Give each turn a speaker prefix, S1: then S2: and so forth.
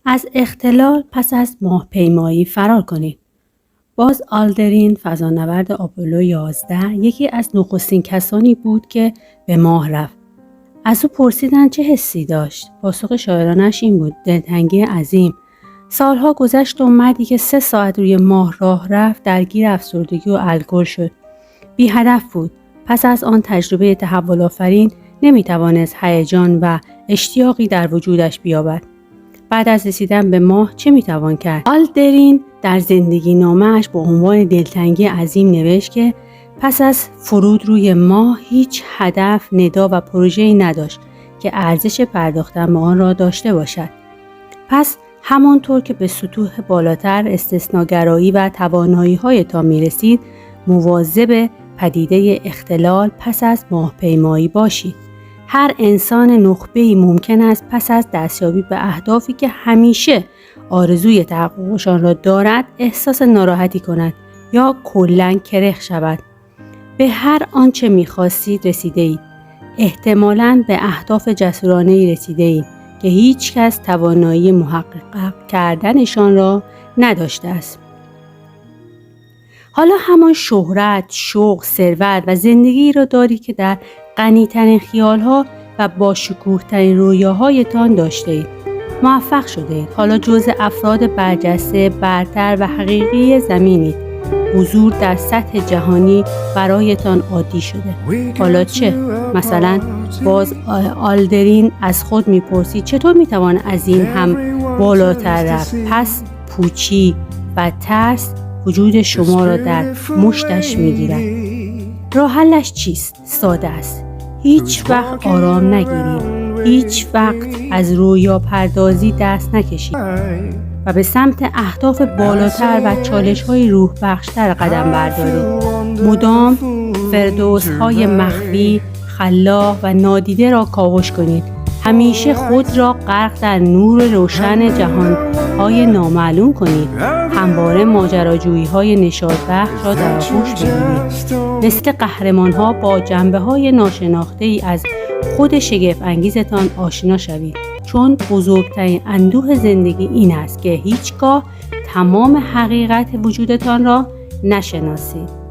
S1: از اختلال پس از ماهپیمایی فرار کنید. باز آلدرین، فضانورد آپولو 11، یکی از نخستین کسانی بود که به ماه رفت. از او پرسیدند چه حسی داشت. پاسخ شاعرانش این بود: دلتنگی عظیم. سالها گذشت و مردی که 3 ساعت روی ماه راه رفت درگیر افسردگی و الکل شد. بی هدف بود. پس از آن تجربه تحول آفرین نمیتوانست هیجان و اشتیاقی در وجودش بیابد. بعد از رسیدن به ماه چه میتوان کرد؟ آلدرین در زندگی نامه‌اش با عنوان دلتنگی عظیم نوشت که پس از فرود روی ماه هیچ هدف، ندا و پروژه‌ای نداشت که ارزش پرداختن به آن را داشته باشد. پس همانطور که به سطوح بالاتر استثناگرایی و توانایی‌هایتان می‌رسید، مواظب پدیده اختلال پس از ماهپیمایی باشید. هر انسان نخبه‌ای ممکن است پس از دستیابی به اهدافی که همیشه آرزوی تحققشان را دارد احساس ناراحتی کند یا کلاً کرخ شود. به هر آنچه می‌خواستید رسیده‌اید. احتمالاً به اهداف جسورانه‌ای رسیده‌اید که هیچ کس توانایی محقق کردنشان را نداشته است. حالا همان شهرت، شوق، ثروت و زندگی را دارید که در غنی‌ترین خیال‌ها و با شکوه‌ترین رویاهایتان داشته‌اید. موفق شده‌اید. حالا جزء افراد برجسته، برتر و حقیقی زمینید. حضور در سطح جهانی برایتان عادی شده. حالا چه؟ مثلا باز آلدرین از خود میپرسید چطور میتوان از این هم بالاتر رفت؟ پس پوچی و ترس وجود شما را در مشتش میگیرد. راه حلش چیست؟ ساده است. هیچ وقت آرام نگیرید. هیچ وقت از رویا پردازی دست نکشید و به سمت اهداف بالاتر و چالش‌های روح بخشتر قدم بردارید. مدام فردوس‌های مخفی، خلاق و نادیده را کاوش کنید. همیشه خود را غرق در نور روشن جهان‌های نامعلوم کنید. همواره ماجراجویی‌های نشاط‌بخش را در آغوش بگیرید. مثل قهرمان‌ها با جنبه‌های ناشناخته‌ای از خود شگفت انگیزتان آشنا شوید. چون بزرگترین اندوه زندگی این است که هیچگاه تمام حقیقت وجودتان را نشناسید.